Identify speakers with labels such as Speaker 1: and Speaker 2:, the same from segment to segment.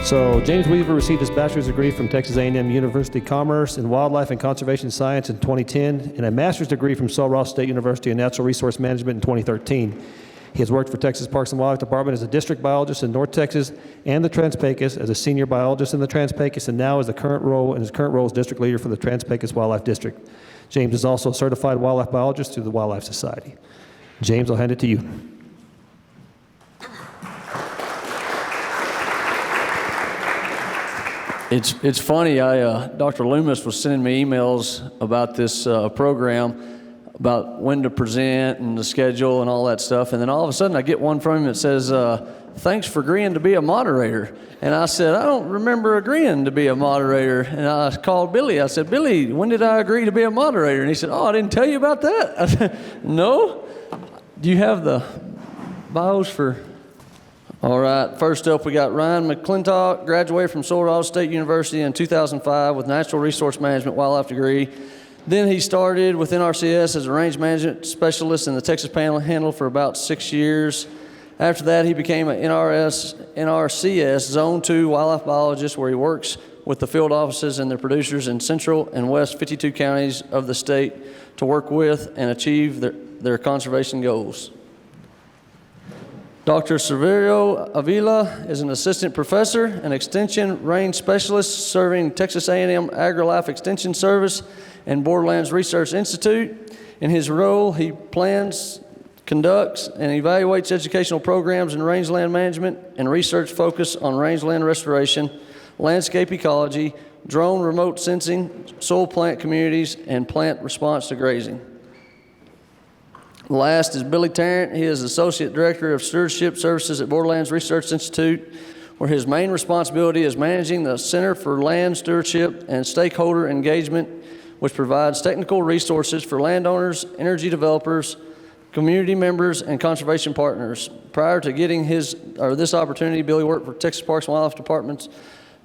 Speaker 1: So James Weaver received his bachelor's degree from Texas A&M University Commerce in Wildlife and Conservation Science in 2010 and a master's degree from Sul Ross State University in Natural Resource Management in 2013. He has worked for Texas Parks and Wildlife Department as a district biologist in North Texas and the Trans-Pecos, as a senior biologist in the Trans-Pecos, and now as his current role as district leader for the Trans-Pecos Wildlife District. James is also a certified wildlife biologist through the Wildlife Society. James, I'll hand it to you.
Speaker 2: It's funny, Dr. Loomis was sending me emails about this program, about when to present and the schedule and all that stuff, and then all of a sudden I get one from him that says, thanks for agreeing to be a moderator. And I said, I don't remember agreeing to be a moderator. And I called Billy. I said, Billy, when did I agree to be a moderator? And he said, oh, I didn't tell you about that. I said, no. Do you have the bios for... All right, first up we got Ryan McClintock, graduated from Sul Ross State University in 2005 with Natural Resource Management Wildlife degree. Then he started with NRCS as a range management specialist in the Texas Panhandle for about 6 years. After that, he became an NRCS Zone 2 wildlife biologist where he works with the field offices and their producers in central and west 52 counties of the state to work with and achieve their conservation goals. Dr. Severio Avila is an assistant professor and extension range specialist serving Texas A&M AgriLife Extension Service and Borderlands Research Institute. In his role, he plans, conducts, and evaluates educational programs in rangeland management and research focused on rangeland restoration, landscape ecology, drone remote sensing, soil plant communities, and plant response to grazing. Last is Billy Tarrant. He is Associate Director of Stewardship Services at Borderlands Research Institute, where his main responsibility is managing the Center for Land Stewardship and Stakeholder Engagement, which provides technical resources for landowners, energy developers, community members, and conservation partners. Prior to getting this opportunity, Billy worked for Texas Parks and Wildlife Department's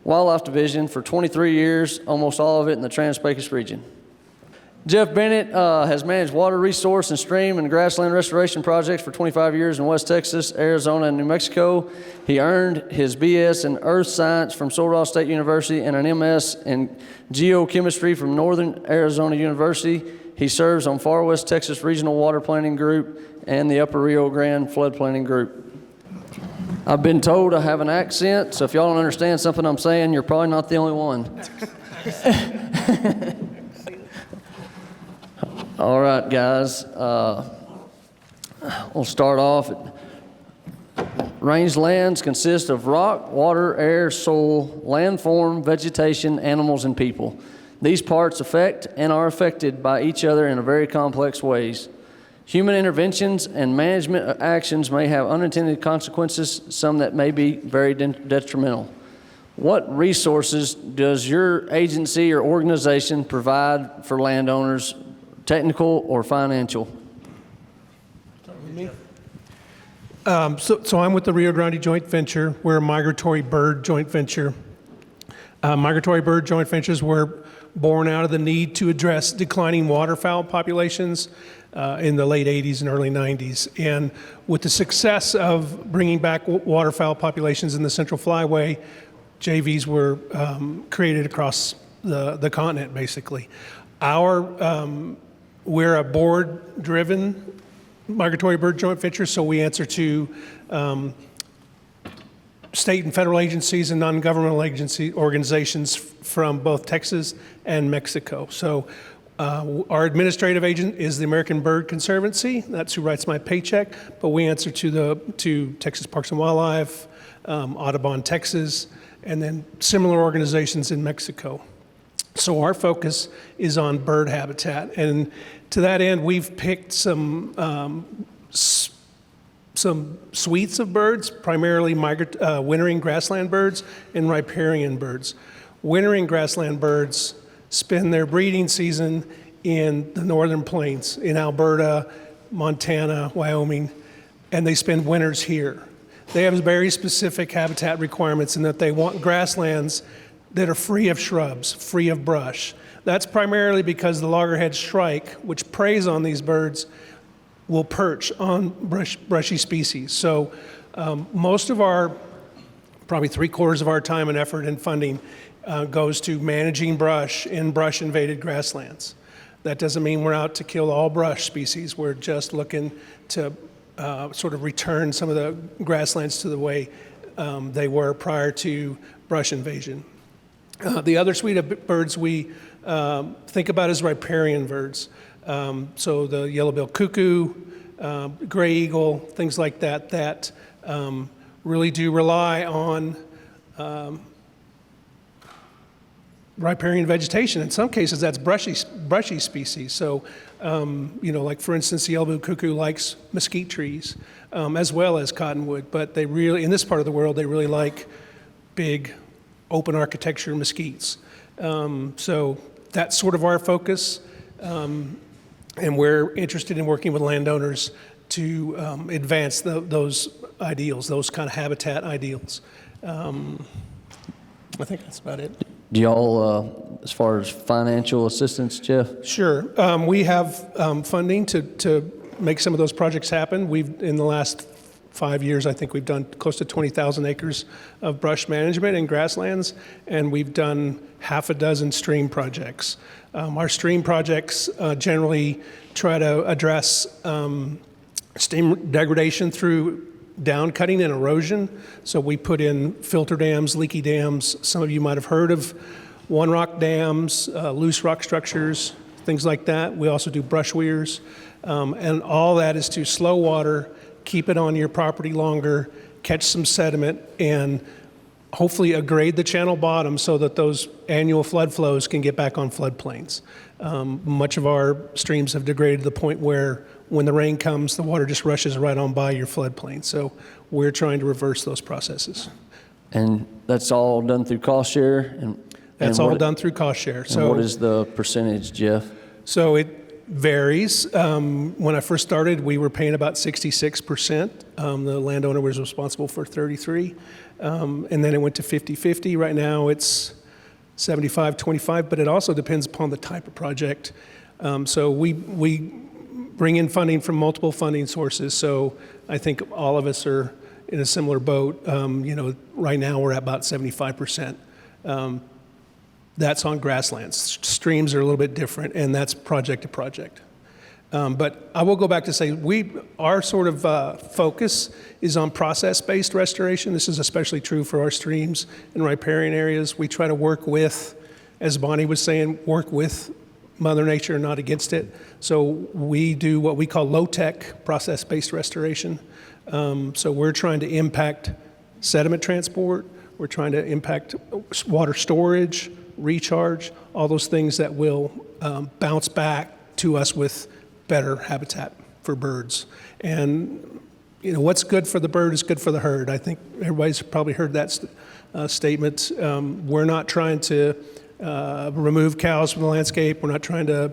Speaker 2: Wildlife Division for 23 years, almost all of it in the Trans-Pecos region. Jeff Bennett has managed water resource and stream and grassland restoration projects for 25 years in West Texas, Arizona, and New Mexico. He earned his BS in Earth Science from Sul Ross State University and an MS in Geochemistry from Northern Arizona University. He serves on Far West Texas Regional Water Planning Group and the Upper Rio Grande Flood Planning Group. I've been told I have an accent, so if y'all don't understand something I'm saying, you're probably not the only one. All right, guys, we'll start off. Range lands consist of rock, water, air, soil, landform, vegetation, animals, and people. These parts affect and are affected by each other in very complex ways. Human interventions and management actions may have unintended consequences, some that may be very detrimental. What resources does your agency or organization provide for landowners, technical or financial?
Speaker 3: So I'm with the Rio Grande Joint Venture. We're a migratory bird joint venture. Migratory bird joint ventures were born out of the need to address declining waterfowl populations in the late 80s and early 90s. And with the success of bringing back waterfowl populations in the Central Flyway, JVs were created across the continent, basically. We're a board-driven migratory bird joint venture, so we answer to state and federal agencies and non-governmental agency organizations from both Texas and Mexico. So our administrative agent is the American Bird Conservancy. That's who writes my paycheck, but we answer to Texas Parks and Wildlife, Audubon, Texas, and then similar organizations in Mexico. So our focus is on bird habitat, and to that end, we've picked some suites of birds, primarily wintering grassland birds and riparian birds. Wintering grassland birds spend their breeding season in the northern plains, in Alberta, Montana, Wyoming, and they spend winters here. They have very specific habitat requirements in that they want grasslands that are free of shrubs, free of brush. That's primarily because the loggerhead shrike, which preys on these birds, will perch on brushy species. So most of our probably 3/4 of our time and effort and funding goes to managing brush in brush invaded grasslands. That doesn't mean we're out to kill all brush species. We're just looking to sort of return some of the grasslands to the way they were prior to brush invasion. The other suite of birds we think about is riparian birds. So the yellow-billed cuckoo, gray eagle, things like that, that really do rely on riparian vegetation. In some cases, that's brushy species. So, like for instance, the yellow-billed cuckoo likes mesquite trees as well as cottonwood. But they really, in this part of the world, they really like big, open architecture mesquites. So that's sort of our focus, and we're interested in working with landowners to advance those ideals, those kind of habitat ideals. I think that's about it.
Speaker 2: Do y'all, as far as financial assistance, Jeff?
Speaker 3: Sure. We have funding to make some of those projects happen. In the last 5 years, I think we've done close to 20,000 acres of brush management and grasslands, and we've done half a dozen stream projects. Our stream projects generally try to address stream degradation through down cutting and erosion. So we put in filter dams, leaky dams. Some of you might have heard of one rock dams, loose rock structures, things like that. We also do brush weirs. And all that is to slow water, keep it on your property longer, catch some sediment, and hopefully grade the channel bottom so that those annual flood flows can get back on floodplains. Much of our streams have degraded to the point where when the rain comes, the water just rushes right on by your floodplain. So we're trying to reverse those processes.
Speaker 2: And that's all done through cost share?
Speaker 3: That's all done through cost share.
Speaker 2: So what is the percentage, Jeff?
Speaker 3: So it varies. When I first started, we were paying about 66%. The landowner was responsible for 33%. And then it went to 50-50. Right now it's 75-25, but it also depends upon the type of project. So we bring in funding from multiple funding sources. So I think all of us are in a similar boat. Right now we're at about 75%. That's on grasslands. Streams are a little bit different, and that's project to project. But I will go back to say our sort of focus is on process-based restoration. This is especially true for our streams and riparian areas. We try to work with, as Bonnie was saying, work with Mother Nature, not against it. So we do what we call low-tech process-based restoration. So we're trying to impact sediment transport. We're trying to impact water storage, recharge, all those things that will bounce back to us with better habitat for birds. And what's good for the bird is good for the herd. I think everybody's probably heard that statement. We're not trying to remove cows from the landscape. We're not trying to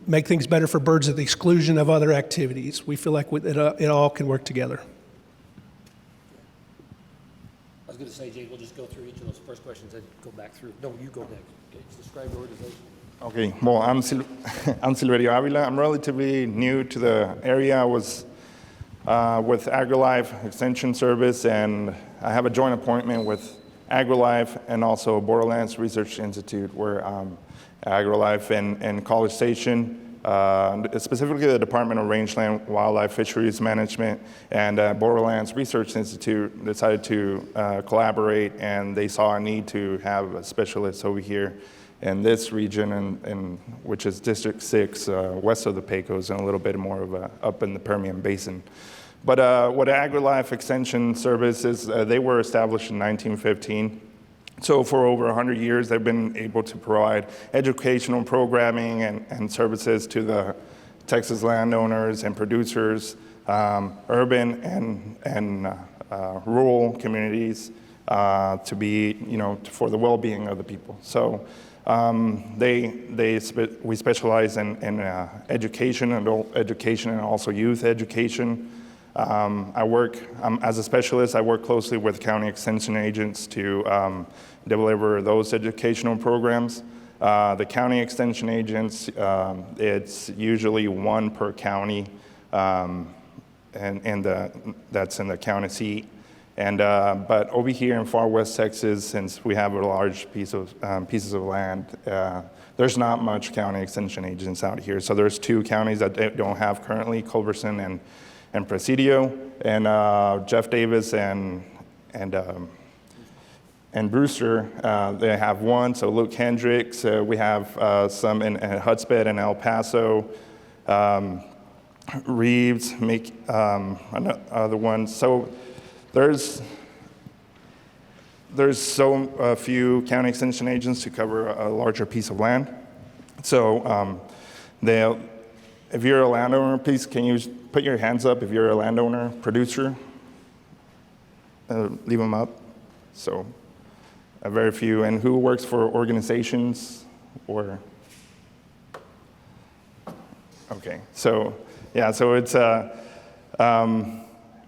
Speaker 3: make things better for birds at the exclusion of other activities. We feel like it all can work together.
Speaker 1: I was going to say, Jay, we'll just go through each of those first questions and go back through. No, you go next. Okay, describe the organization.
Speaker 4: Okay, well, I'm Silverio Avila. I'm relatively new to the area. I was with AgriLife Extension Service, and I have a joint appointment with AgriLife and also Borderlands Research Institute, where AgriLife and College Station, specifically the Department of Rangeland, Wildlife, Fisheries Management, and Borderlands Research Institute decided to collaborate, and they saw a need to have a specialist over here in this region, which is District 6, west of the Pecos, and a little bit more of up in the Permian Basin. But what AgriLife Extension Service is, they were established in 1915. So for over 100 years, they've been able to provide educational programming and services to the Texas landowners and producers, urban and rural communities, to be, for the well-being of the people. So we specialize in education, adult education, and also youth education. As a specialist, I work closely with county extension agents to deliver those educational programs. The county extension agents, it's usually one per county, and that's in the county seat. But over here in far west Texas, since we have a large pieces of land, there's not much county extension agents out here. So there's 2 counties that don't have currently, Culberson and Presidio, and Jeff Davis and Brewster, they have 1. So Luke Hendricks, we have some in Hudspeth and El Paso, Reeves, another one. So there's so few county extension agents to cover a larger piece of land. So if you're a landowner, please can you put your hands up if you're a landowner, producer? Leave them up. So very few. And who works for organizations or? Okay, so yeah, so it's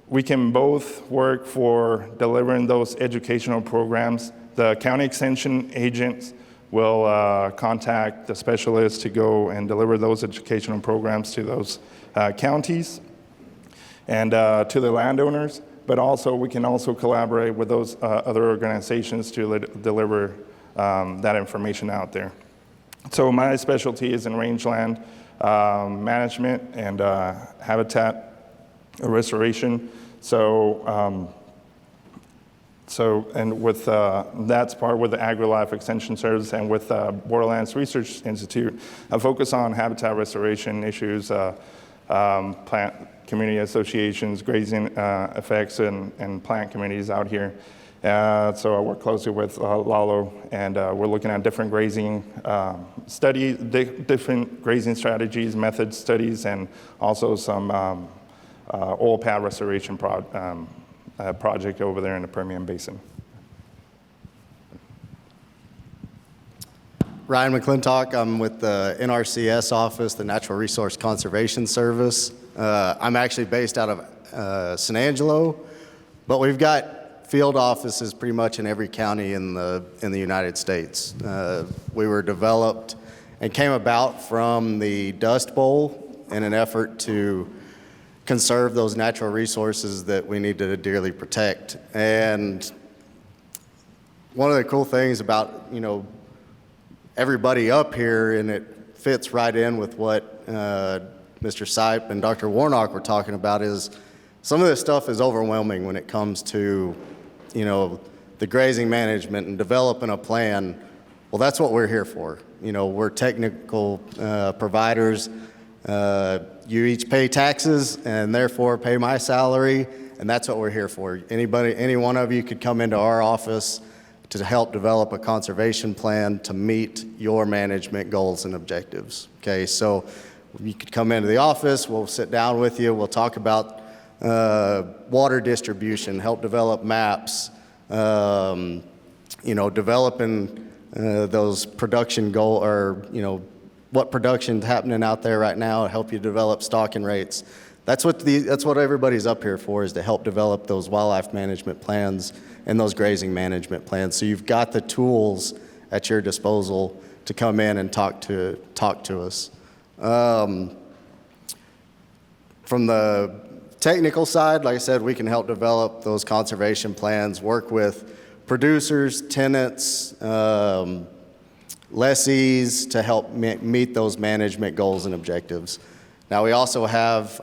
Speaker 4: we can both work for delivering those educational programs. The county extension agents will contact the specialists to go and deliver those educational programs to those counties and to the landowners, but also we can also collaborate with those other organizations to deliver that information out there. So my specialty is in rangeland management and habitat restoration. So, and with that's part with the AgriLife Extension Service and with Borderlands Research Institute, I focus on habitat restoration issues, plant community associations, grazing effects, and plant communities out here. So I work closely with Lalo, and we're looking at different grazing studies, different grazing strategies, method studies, and also some oil pad restoration project over there in the Permian Basin.
Speaker 5: Ryan McClintock, I'm with the NRCS office, the Natural Resource Conservation Service. I'm actually based out of San Angelo, but we've got field offices pretty much in every county in the United States. We were developed and came about from the Dust Bowl in an effort to conserve those natural resources that we need to dearly protect. And one of the cool things about, everybody up here, and it fits right in with what Mr. Sipe and Dr. Warnock were talking about, is some of this stuff is overwhelming when it comes to, the grazing management and developing a plan. Well, that's what we're here for. We're technical providers. You each pay taxes and therefore pay my salary, and that's what we're here for. Any one of you could come into our office to help develop a conservation plan to meet your management goals and objectives. Okay, so you could come into the office, we'll sit down with you, we'll talk about water distribution, help develop maps, developing those production goal what production's happening out there right now, help you develop stocking rates. That's what everybody's up here for, is to help develop those wildlife management plans and those grazing management plans. So you've got the tools at your disposal to come in and talk to us. From the technical side, like I said, we can help develop those conservation plans, work with producers, tenants, lessees to help meet those management goals and objectives. Now, we also have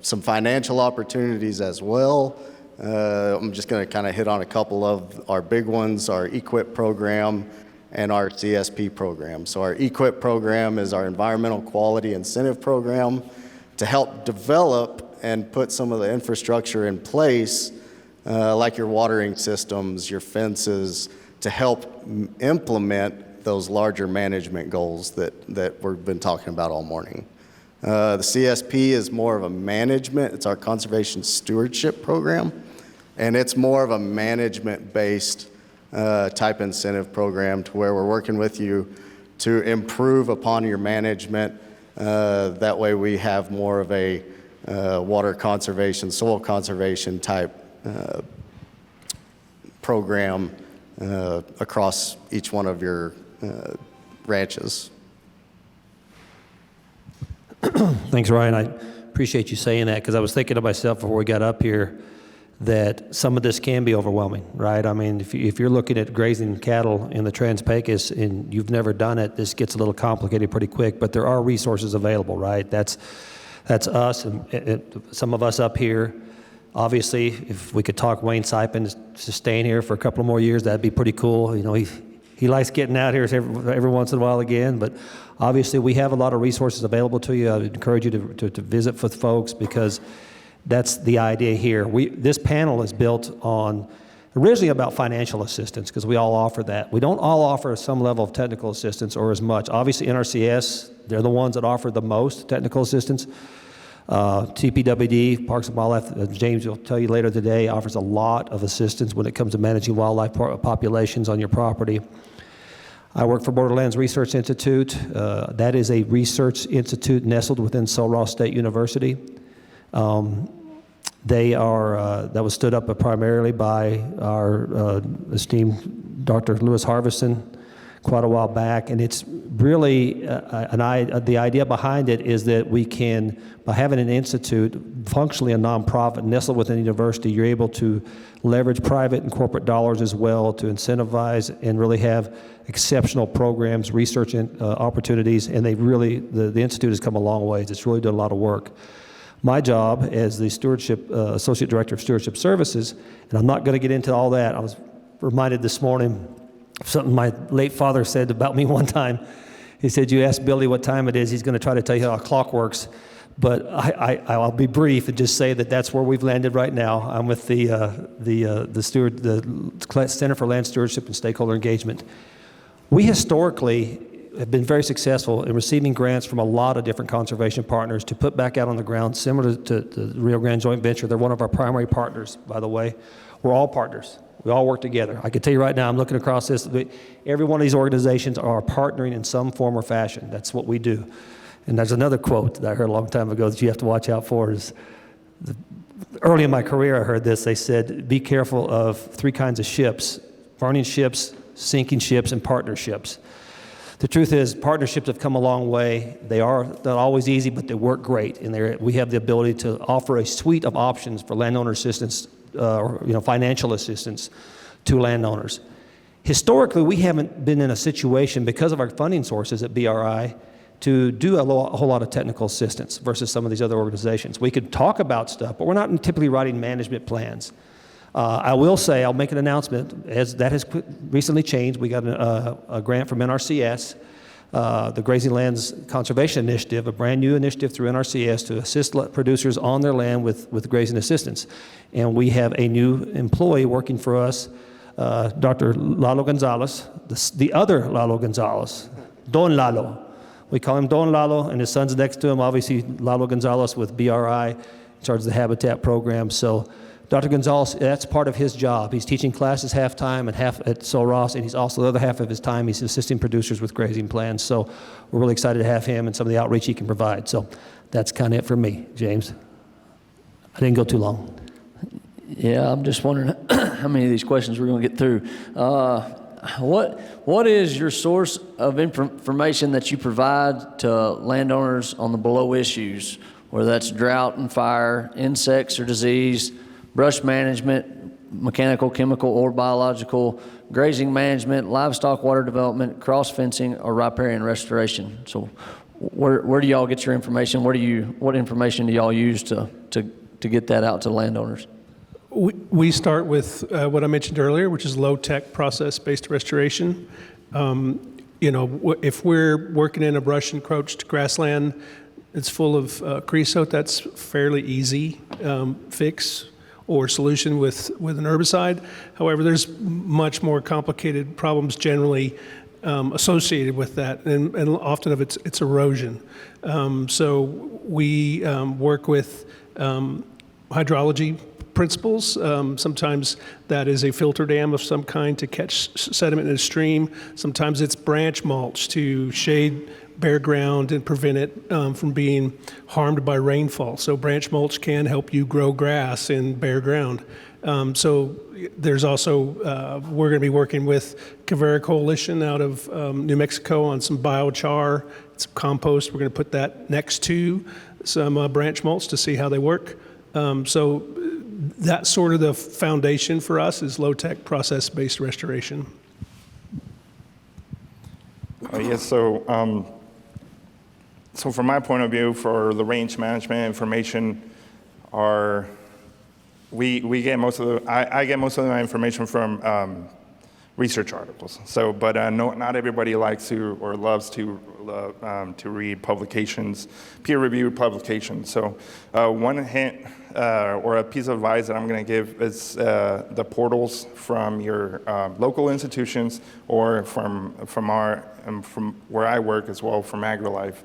Speaker 5: some financial opportunities as well. I'm just going to kind of hit on a couple of our big ones, our EQIP program and our CSP program. So our EQIP program is our Environmental Quality Incentive Program to help develop and put some of the infrastructure in place, like your watering systems, your fences, to help implement those larger management goals that we've been talking about all morning. The CSP is more of a management, it's our conservation stewardship program, and it's more of a management-based type incentive program to where we're working with you to improve upon your management. That way we have more of a water conservation, soil conservation type program across each one of your ranches.
Speaker 1: Thanks, Ryan. I appreciate you saying that, because I was thinking to myself before we got up here that some of this can be overwhelming, right? I mean, if you're looking at grazing cattle in the Trans-Pecos and you've never done it, this gets a little complicated pretty quick, but there are resources available, right? That's us and some of us up here. Obviously, if we could talk Wayne Sipin to staying here for a couple more years, that'd be pretty cool. You know, he likes getting out here every once in a while again, but obviously we have a lot of resources available to you. I would encourage you to visit with folks, because that's the idea here. This panel is built on originally about financial assistance, because we all offer that. We don't all offer some level of technical assistance or as much. Obviously, NRCS, they're the ones that offer the most technical assistance. TPWD, Parks and Wildlife, James will tell you later today, offers a lot of assistance when it comes to managing wildlife populations on your property. I work for Borderlands Research Institute. That is a research institute nestled within Sul Ross State University. That was stood up primarily by our esteemed Dr. Lewis Harvison quite a while back, and it's really the idea behind it is that we can, by having an institute, functionally a nonprofit nestled within the university, you're able to leverage private and corporate dollars as well to incentivize and really have exceptional programs, research opportunities, and the institute has come a long ways. It's really done a lot of work. My job as the Associate Director of Stewardship Services, and I'm not going to get into all that. I was reminded this morning of something my late father said about me one time. He said, "You ask Billy what time it is, he's going to try to tell you how a clock works." But I'll be brief and just say that that's where we've landed right now. I'm with the Center for Land Stewardship and Stakeholder Engagement. We historically have been very successful in receiving grants from a lot of different conservation partners to put back out on the ground, similar to the Rio Grande Joint Venture. They're one of our primary partners, by the way. We're all partners. We all work together. I can tell you right now, I'm looking across this, every one of these organizations are partnering in some form or fashion. That's what we do. And there's another quote that I heard a long time ago that you have to watch out for. Early in my career, I heard this. They said, be careful of three kinds of ships: burning ships, sinking ships, and partnerships. The truth is, partnerships have come a long way. They are not always easy, but they work great. And we have the ability to offer a suite of options for landowner assistance, financial assistance to landowners. Historically, we haven't been in a situation, because of our funding sources at BRI, to do a whole lot of technical assistance versus some of these other organizations. We could talk about stuff, but we're not typically writing management plans. I will say, I'll make an announcement, as that has recently changed. We got a grant from NRCS, the Grazing Lands Conservation Initiative, a brand new initiative through NRCS to assist producers on their land with grazing assistance. And we have a new employee working for us, Dr. Lalo Gonzalez, the other Lalo Gonzalez, Don Lalo. We call him Don Lalo, and his son's next to him, obviously Lalo Gonzalez with BRI, in charge of the Habitat program. So Dr. Gonzalez, that's part of his job. He's teaching classes half-time and half at Sul Ross, and he's also the other half of his time, he's assisting producers with grazing plans. So we're really excited to have him and some of the outreach he can provide. So that's kind of it for me, James. I didn't go too long.
Speaker 2: Yeah, I'm just wondering how many of these questions we're going to get through. What is your source of information that you provide to landowners on the below issues, whether that's drought and fire, insects or disease, brush management, mechanical, chemical, or biological, grazing management, livestock water development, cross fencing, or riparian restoration? So where do y'all get your information? What information do y'all use to get that out to landowners?
Speaker 3: We start with what I mentioned earlier, which is low-tech process-based restoration. If we're working in a brush-encroached grassland, it's full of creosote, that's fairly easy fix or solution with an herbicide. However, there's much more complicated problems generally associated with that, and often of it's erosion. So we work with hydrology principles. Sometimes that is a filter dam of some kind to catch sediment in a stream. Sometimes it's branch mulch to shade bare ground and prevent it from being harmed by rainfall. So branch mulch can help you grow grass in bare ground. So there's also, we're going to be working with Cavera Coalition out of New Mexico on some biochar, some compost. We're going to put that next to some branch mulch to see how they work. So that sort of the foundation for us is low-tech process-based restoration.
Speaker 4: Yes, so from my point of view, for the range management information, we get most of the, I get most of my information from research articles. So, but not everybody likes to or loves to read publications, peer-reviewed publications. So one hint or a piece of advice that I'm going to give is the portals from your local institutions or from where I work as well, from AgriLife.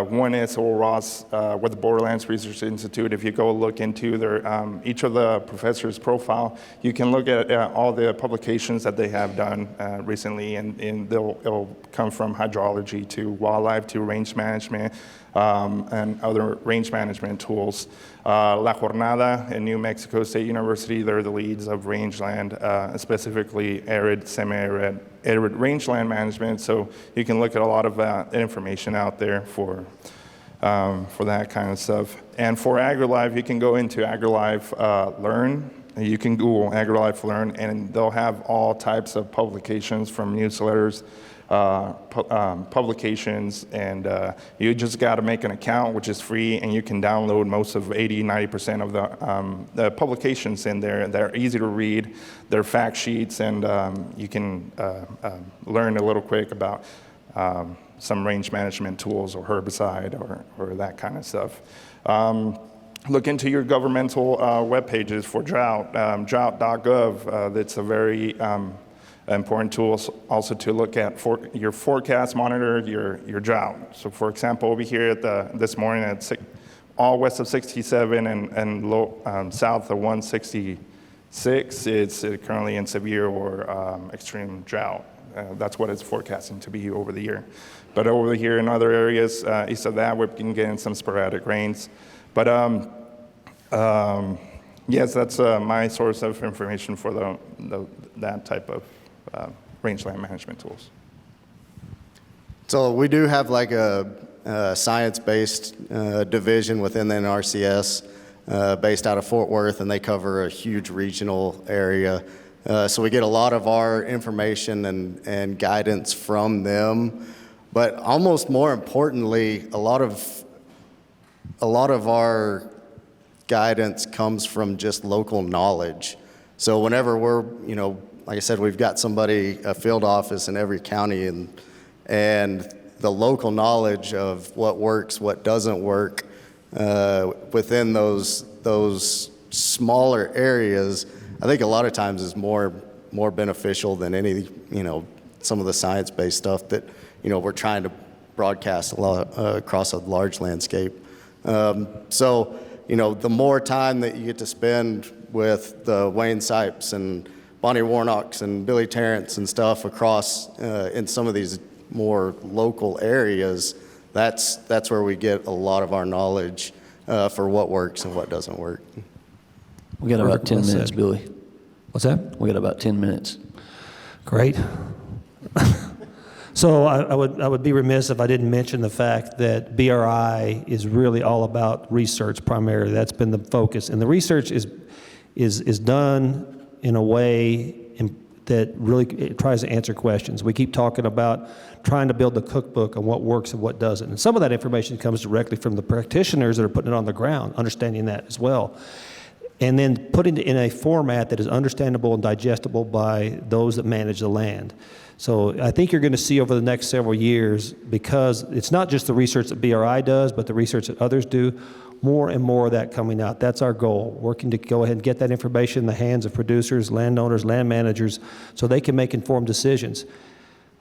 Speaker 4: One is Oral Ross with the Borderlands Research Institute. If you go look into their each of the professors' profile, you can look at all the publications that they have done recently, and it'll come from hydrology to wildlife to range management and other range management tools. La Jornada in New Mexico State University, they're the leads of rangeland, specifically arid, semi-arid, arid rangeland management. So you can look at a lot of information out there for that kind of stuff. And for AgriLife, you can go into AgriLife Learn. You can Google AgriLife Learn, and they'll have all types of publications from newsletters, publications, and you just got to make an account, which is free, and you can download most of 80-90% of the publications in there. They're easy to read. They're fact sheets, and you can learn a little quick about some range management tools or herbicide or that kind of stuff. Look into your governmental web pages for drought, drought.gov. That's a very important tool also to look at your forecast, monitor your drought. So for example, over here at this morning at all west of 67 and low, south of 166, it's currently in severe or extreme drought. That's what it's forecasting to be over the year. But over here in other areas east of that, we can get in some sporadic rains. But yes, that's my source of information for that type of rangeland management tools.
Speaker 5: So we do have like a science-based division within the NRCS based out of Fort Worth, and they cover a huge regional area. So we get a lot of our information and guidance from them. But almost more importantly, a lot of our guidance comes from just local knowledge. So whenever we're, like I said, we've got a field office in every county, and the local knowledge of what works, what doesn't work within those smaller areas, I think a lot of times is more beneficial than any, some of the science-based stuff that, we're trying to broadcast a lot across a large landscape. So, the more time that you get to spend with the Wayne Sipes and Bonnie Warnocks and Billy Terrence and stuff across in some of these more local areas, that's where we get a lot of our knowledge for what works and what doesn't work.
Speaker 2: We got about 10
Speaker 1: Well
Speaker 2: minutes,
Speaker 1: said.
Speaker 2: Billy.
Speaker 1: What's that?
Speaker 2: We got about 10 minutes.
Speaker 1: Great. So I would be remiss if I didn't mention the fact that BRI is really all about research primarily. That's been the focus. And the research is done in a way that really tries to answer questions. We keep talking about trying to build the cookbook on what works and what doesn't. And some of that information comes directly from the practitioners that are putting it on the ground, understanding that as well. And then putting it in a format that is understandable and digestible by those that manage the land. So I think you're going to see over the next several years, because it's not just the research that BRI does, but the research that others do, more and more of that coming out. That's our goal, working to go ahead and get that information in the hands of producers, landowners, land managers, so they can make informed decisions.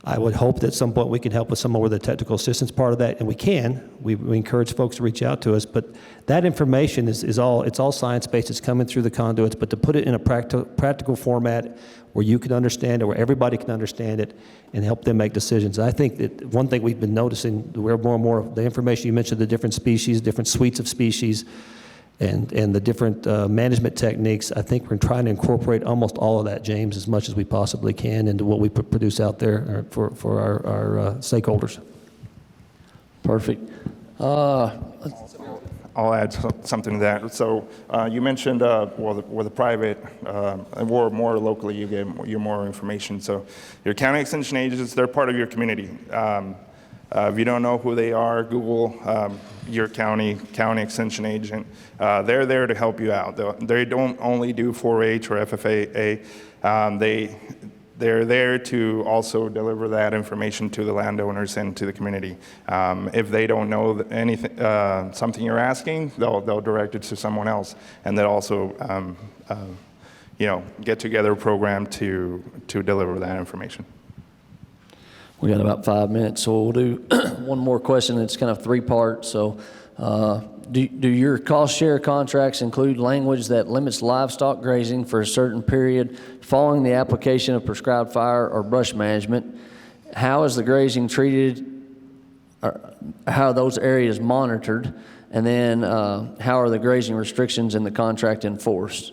Speaker 1: I would hope that at some point we can help with some more of the technical assistance part of that, and we can. We encourage folks to reach out to us, but that information it's all science-based. It's coming through the conduits, but to put it in a practical format where you can understand it, where everybody can understand it, and help them make decisions. I think that one thing we've been noticing, where more and more of the information you mentioned, the different species, different suites of species, and the different management techniques, I think we're trying to incorporate almost all of that, James, as much as we possibly can into what we produce out there for our stakeholders.
Speaker 2: Perfect.
Speaker 4: I'll add something to that. So you mentioned, with the private, or more locally, you get more information. So your county extension agents, they're part of your community. If you don't know who they are, Google your county extension agent. They're there to help you out. They don't only do 4-H or FFA. They're there to also deliver that information to the landowners and to the community. If they don't know anything, something you're asking, they'll direct it to someone else, and they'll also, get together a program to deliver that information.
Speaker 2: We got about 5 minutes, so we'll do one more question. It's kind of 3-part. So, do your cost share contracts include language that limits livestock grazing for a certain period following the application of prescribed fire or brush management? How is the grazing treated? How are those areas monitored? And then, how are the grazing restrictions in the contract enforced?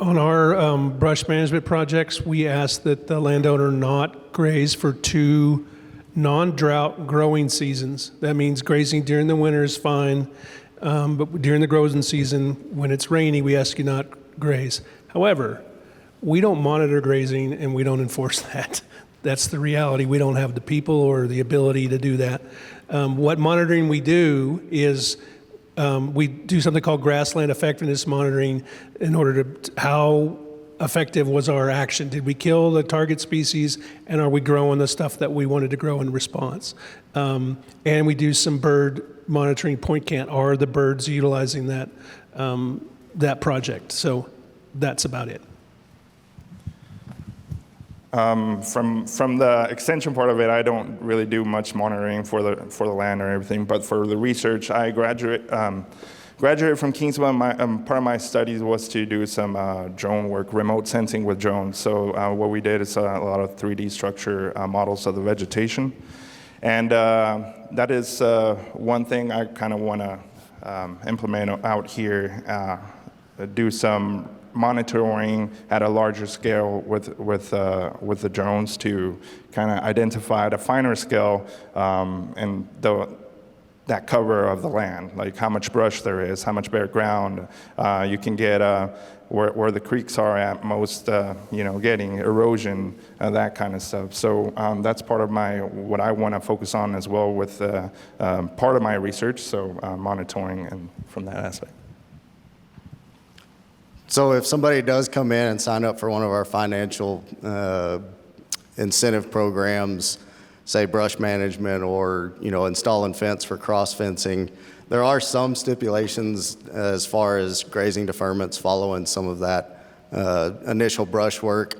Speaker 3: On our brush management projects, we ask that the landowner not graze for 2 non-drought growing seasons. That means grazing during the winter is fine, but during the grazing season, when it's rainy, we ask you not graze. However, we don't monitor grazing and we don't enforce that. That's the reality. We don't have the people or the ability to do that. What monitoring we do is we do something called grassland effectiveness monitoring in order to how effective was our action. Did we kill the target species, and are we growing the stuff that we wanted to grow in response? And we do some bird monitoring, point count. Are the birds utilizing that, that project? So that's about it.
Speaker 4: From the extension part of it, I don't really do much monitoring for the land or everything, but for the research, I graduated from Kingsville. Part of my studies was to do some drone work, remote sensing with drones. So what we did is a lot of 3D structure models of the vegetation, and that is one thing I kind of want to implement out here. Do some monitoring at a larger scale with the drones to kind of identify at a finer scale and that cover of the land, like how much brush there is, how much bare ground you can get, where the creeks are at most, getting erosion, that kind of stuff. So that's part of what I want to focus on as well with part of my research, so monitoring and from that aspect.
Speaker 5: So if somebody does come in and sign up for one of our financial incentive programs, say brush management or installing fence for cross fencing, there are some stipulations as far as grazing deferments following some of that initial brush work.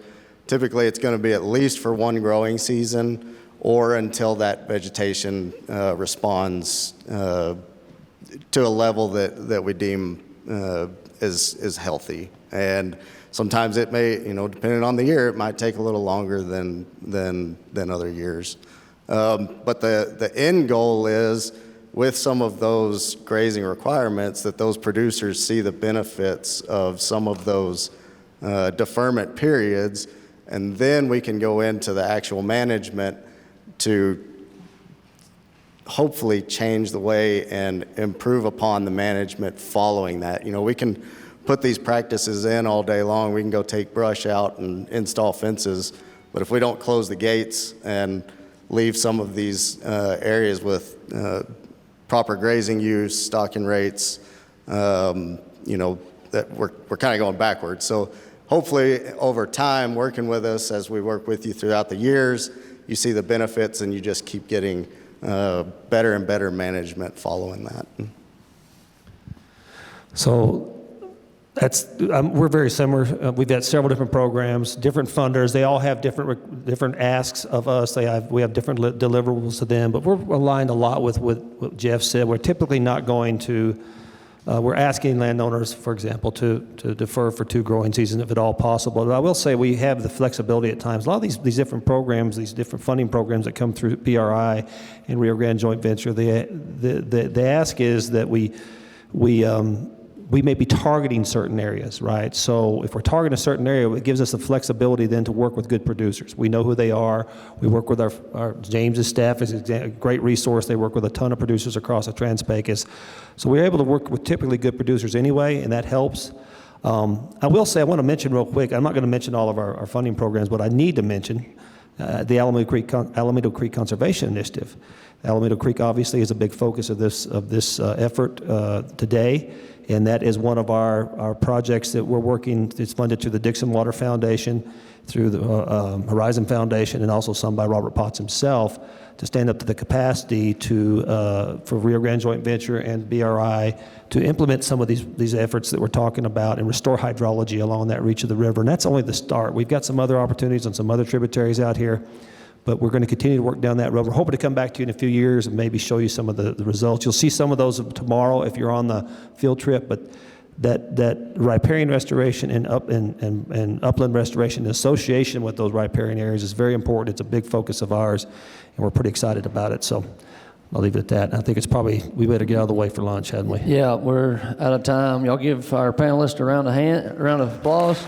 Speaker 5: Typically it's going to be at least for 1 growing season or until that vegetation responds to a level that we deem is healthy. And sometimes it may, depending on the year, it might take a little longer than other years. But the end goal is, with some of those grazing requirements, that those producers see the benefits of some of those deferment periods, and then we can go into the actual management to hopefully change the way and improve upon the management following that. We can put these practices in all day long. We can go take brush out and install fences, but if we don't close the gates and leave some of these areas with proper grazing use, stocking rates, that we're kind of going backwards. So hopefully over time, working with us as we work with you throughout the years, you see the benefits and you just keep getting better and better management following that.
Speaker 1: So we're very similar. We've got several different programs, different funders. They all have different asks of us. We have different deliverables to them, but we're aligned a lot with what Jeff said. We're typically not going to. We're asking landowners, for example, to defer for 2 growing seasons if at all possible. But I will say we have the flexibility at times. A lot of these different programs, these different funding programs that come through PRI and Rio Grande Joint Venture, the ask is that we we may be targeting certain areas, right? So if we're targeting a certain area, it gives us the flexibility then to work with good producers. We know who they are. We work with our James's staff is a great resource. They work with a ton of producers across the Trans-Pecos. So we're able to work with typically good producers anyway, and that helps. I will say, I want to mention real quick, I'm not going to mention all of our funding programs, but I need to mention the Alameda Creek Conservation Initiative. Alameda Creek obviously is a big focus of this effort today, and that is one of our projects that we're working. It's funded through the Dixon Water Foundation, through the Horizon Foundation, and also some by Robert Potts himself, to stand up to the capacity for Rio Grande Joint Venture and BRI to implement some of these efforts that we're talking about and restore hydrology along that reach of the river. And that's only the start. We've got some other opportunities on some other tributaries out here, but we're going to continue to work down that road. We're hoping to come back to you in a few years and maybe show you some of the results. You'll see some of those tomorrow if you're on the field trip, but that riparian restoration and upland restoration in association with those riparian areas is very important. It's a big focus of ours, and we're pretty excited about it. So I'll leave it at that. I think it's probably, we better get out of the way for lunch, hadn't we?
Speaker 2: Yeah, we're out of time. Y'all give our panelists a round of applause.